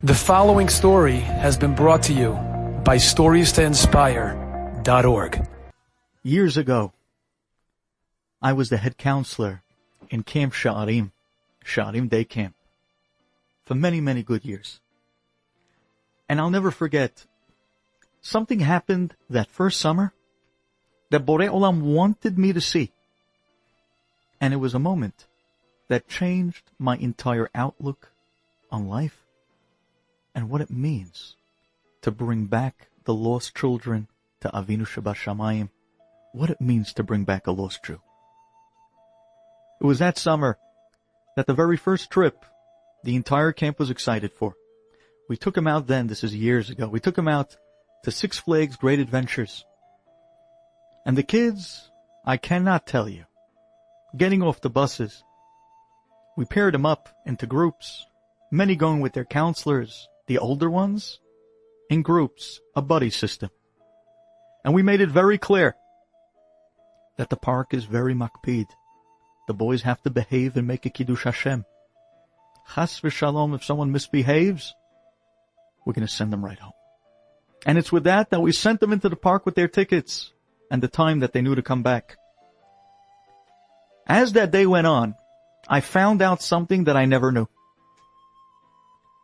The following story has been brought to you by StoriesToInspire.org. Years ago, I was the head counselor in Camp Sha'arim Day Camp, for many, many good years. And I'll never forget, something happened that first summer that Borei Olam wanted me to see. And it was a moment that changed my entire outlook on life and what it means to bring back the lost children to Avinu Shebashamayim, what it means to bring back a lost Jew. It was that summer that the very first trip the entire camp was excited for. We took him out then, this is years ago, we took him out to Six Flags Great Adventures. And the kids, I cannot tell you, getting off the buses, we paired them up into groups, many going with their counselors, the older ones, in groups, a buddy system. And we made it very clear that the park is very makpid. The boys have to behave and make a Kiddush Hashem. Chas v'shalom, if someone misbehaves, we're going to send them right home. And it's with that we sent them into the park with their tickets and the time that they knew to come back. As that day went on, I found out something that I never knew.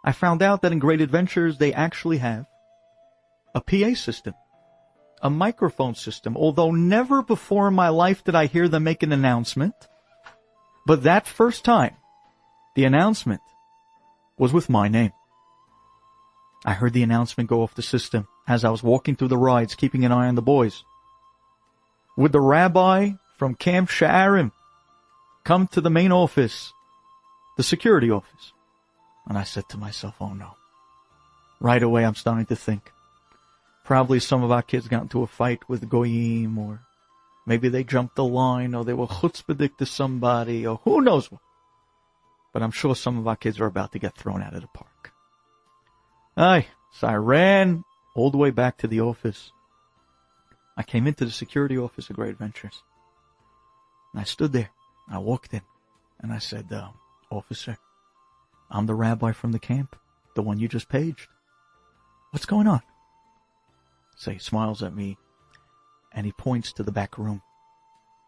I found out that in Great Adventures they actually have a PA system, a microphone system, although never before in my life did I hear them make an announcement. But that first time, the announcement was with my name. I heard the announcement go off the system as I was walking through the rides, keeping an eye on the boys. Would the rabbi from Camp Sha'arim come to the main office, the security office? And I said to myself, oh no. Right away I'm starting to think, probably some of our kids got into a fight with Goyim, or maybe they jumped the line, or they were chutzpahdik to somebody, or who knows what. But I'm sure some of our kids are about to get thrown out of the park. So I ran all the way back to the office. I came into the security office of Great Adventures. And I stood there. I walked in. And I said, officer, I'm the rabbi from the camp, the one you just paged. What's going on? So he smiles at me, and he points to the back room.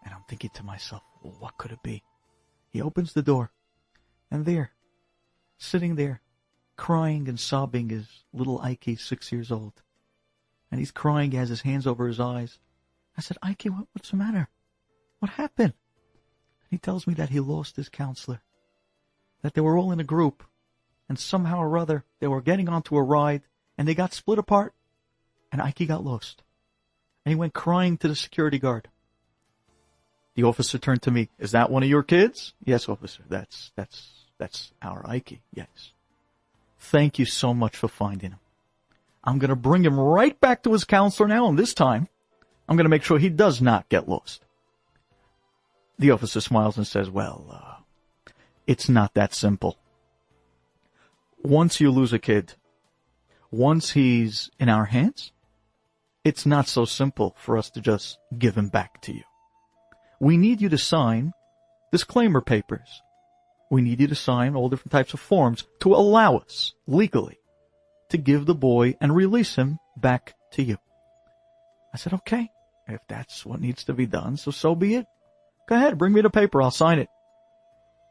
And I'm thinking to myself, well, what could it be? He opens the door, and there, sitting there, crying and sobbing, is little Ike, 6 years old. And he's crying, he has his hands over his eyes. I said, Ike, what's the matter? What happened? And he tells me that he lost his counselor. That they were all in a group, and somehow or other they were getting onto a ride, and they got split apart, and Ike got lost. And he went crying to the security guard. The officer turned to me, is that one of your kids? Yes, officer, that's our Ike, yes. Thank you so much for finding him. I'm going to bring him right back to his counselor now, and this time, I'm going to make sure he does not get lost. The officer smiles and says, well, it's not that simple. Once you lose a kid, once he's in our hands, it's not so simple for us to just give him back to you. We need you to sign disclaimer papers. We need you to sign all different types of forms to allow us, legally, to give the boy and release him back to you. I said, okay, if that's what needs to be done, so be it. Go ahead, bring me the paper, I'll sign it.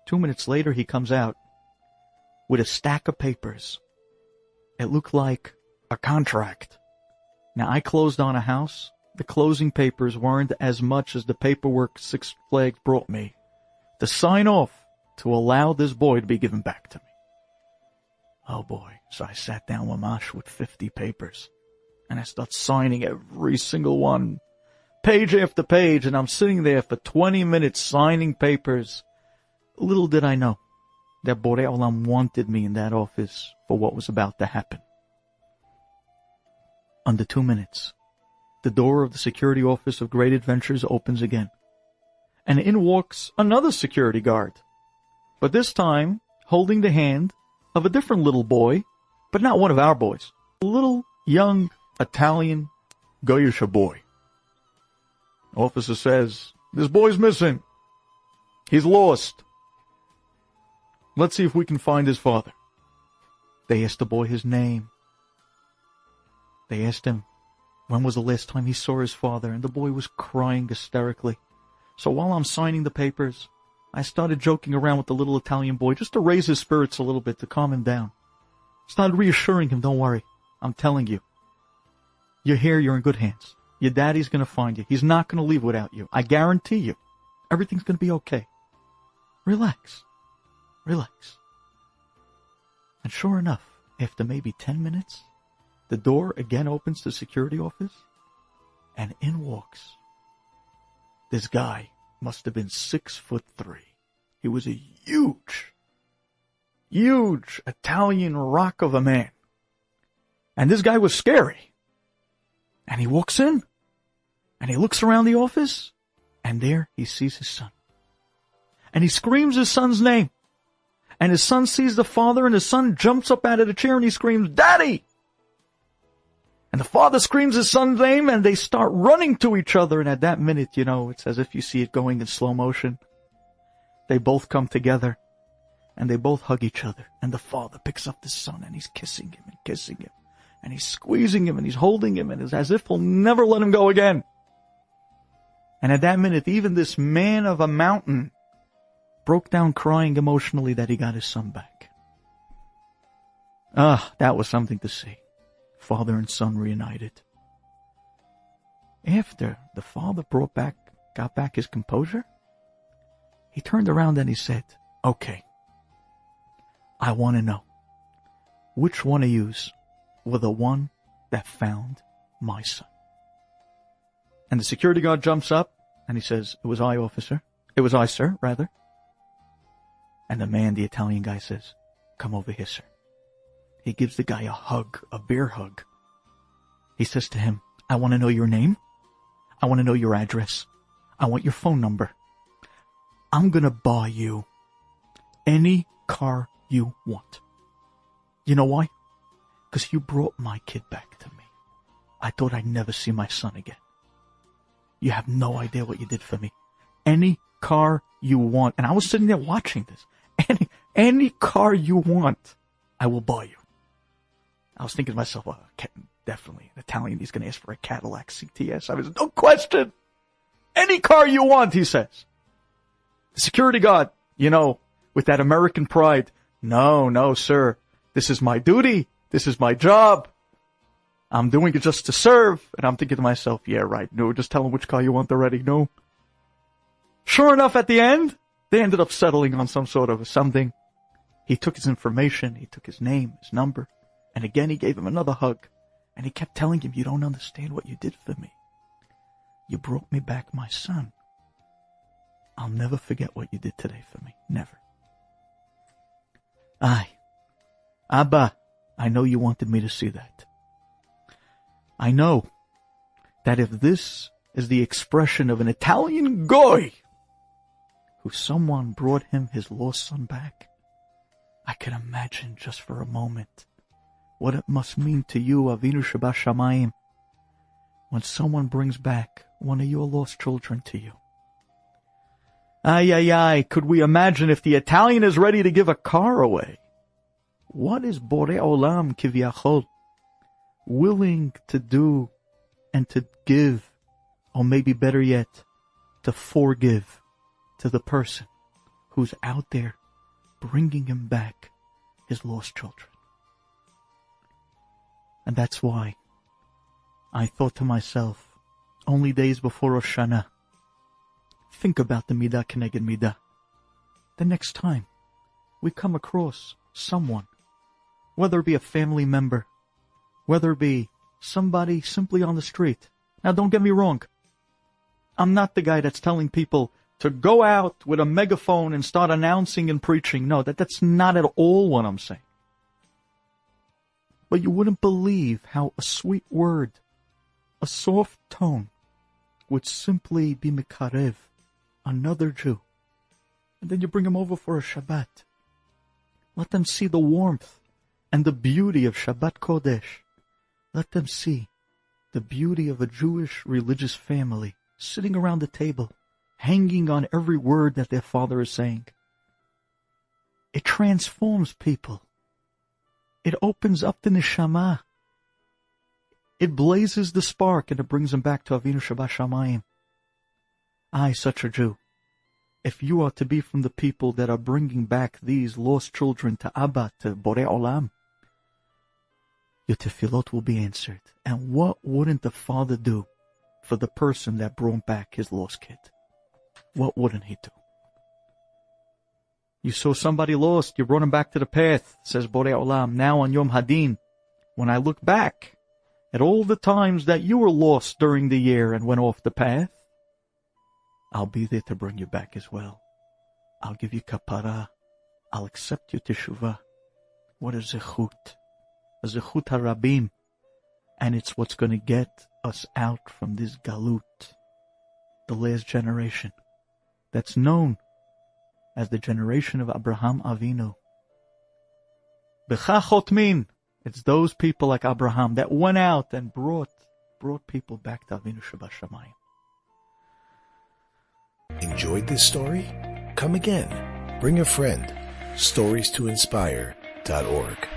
2 minutes later, he comes out with a stack of papers. It looked like a contract. Now, I closed on a house. The closing papers weren't as much as the paperwork Six Flags brought me to sign off to allow this boy to be given back to me. Oh boy. So I sat down mamash with 50 papers, and I start signing every single one, page after page, and I'm sitting there for 20 minutes signing papers. Little did I know that Borei Olam wanted me in that office for what was about to happen. Under 2 minutes, the door of the security office of Great Adventures opens again, and in walks another security guard, but this time holding the hand of a different little boy, but not one of our boys, a little young Italian Goyish boy. Officer says, this boy's missing. He's lost. Let's see if we can find his father. They asked the boy his name. They asked him when was the last time he saw his father, and the boy was crying hysterically. So while I'm signing the papers, I started joking around with the little Italian boy just to raise his spirits a little bit, to calm him down. Started reassuring him, don't worry, I'm telling you. You're here, you're in good hands. Your daddy's going to find you. He's not going to leave without you. I guarantee you. Everything's going to be okay. Relax. Relax. And sure enough, after maybe 10 minutes, the door again opens to the security office, and in walks this guy. Must have been 6'3". He was a huge Italian rock of a man. And this guy was scary. And he walks in, and he looks around the office, and there he sees his son. And he screams his son's name. And his son sees the father, and his son jumps up out of the chair, and he screams, "Daddy!" And the father screams his son's name, and they start running to each other. And at that minute, it's as if you see it going in slow motion. They both come together, and they both hug each other. And the father picks up the son, and he's kissing him and kissing him. And he's squeezing him, and he's holding him, and it's as if he'll never let him go again. And at that minute, even this man of a mountain broke down crying emotionally that he got his son back. That was something to see. Father and son reunited. After the father got back his composure, he turned around and he said, "Okay, I want to know, which one of yous were the one that found my son?" And the security guard jumps up and he says, "It was I, officer. It was I, sir, rather." And the Italian guy says, "Come over here, sir." He gives the guy a hug, a bear hug. He says to him, "I want to know your name. I want to know your address. I want your phone number. I'm going to buy you any car you want. You know why? Because you brought my kid back to me. I thought I'd never see my son again. You have no idea what you did for me. Any car you want." And I was sitting there watching this. Any car you want, I will buy you. I was thinking to myself, definitely an Italian, he's going to ask for a Cadillac CTS. I was, no question. Any car you want, he says. The security guard, with that American pride, no, sir. This is my duty. This is my job. I'm doing it just to serve. And I'm thinking to myself, yeah, right. No, just tell him which car you want already. No. Sure enough, at the end, they ended up settling on some sort of something. He took his information. He took his name, his number. And again, he gave him another hug. And he kept telling him, "You don't understand what you did for me. You brought me back my son. I'll never forget what you did today for me. Never." Abba, I know you wanted me to see that. I know that if this is the expression of an Italian goy who someone brought him his lost son back, I can imagine just for a moment what it must mean to you, Avinu Shebashamayim, when someone brings back one of your lost children to you. Could we imagine if the Italian is ready to give a car away? What is Borei Olam Kivyachol willing to do and to give, or maybe better yet, to forgive to the person who's out there bringing him back his lost children? And that's why I thought to myself, only days before Rosh Hashanah, think about the Midah Keneged Midah. The next time we come across someone, whether it be a family member, whether it be somebody simply on the street. Now, don't get me wrong. I'm not the guy that's telling people to go out with a megaphone and start announcing and preaching. No, that's not at all what I'm saying. But you wouldn't believe how a sweet word, a soft tone, would simply be mekarev, another Jew. And then you bring him over for a Shabbat. Let them see the warmth and the beauty of Shabbat Kodesh. Let them see the beauty of a Jewish religious family sitting around the table, hanging on every word that their father is saying. It transforms people. It opens up the neshama. It blazes the spark and it brings them back to Avinu Shabashamayim. I, such a Jew, if you are to be from the people that are bringing back these lost children to Abba, to Borei Olam, your tefillot will be answered. And what wouldn't the Father do for the person that brought back his lost kid? What wouldn't he do? You saw somebody lost, you brought him back to the path, says Borei Olam. Now on Yom Hadin, when I look back at all the times that you were lost during the year and went off the path, I'll be there to bring you back as well. I'll give you kapara. I'll accept your teshuvah. What a zechut. A zechut harabim. And it's what's going to get us out from this galut, the last generation, that's known as the generation of Abraham Avinu. B'cha chotmin. It's those people like Abraham that went out and brought people back to Avinu Shabashamayim. Enjoyed this story? Come again. Bring a friend. StoriesToInspire.org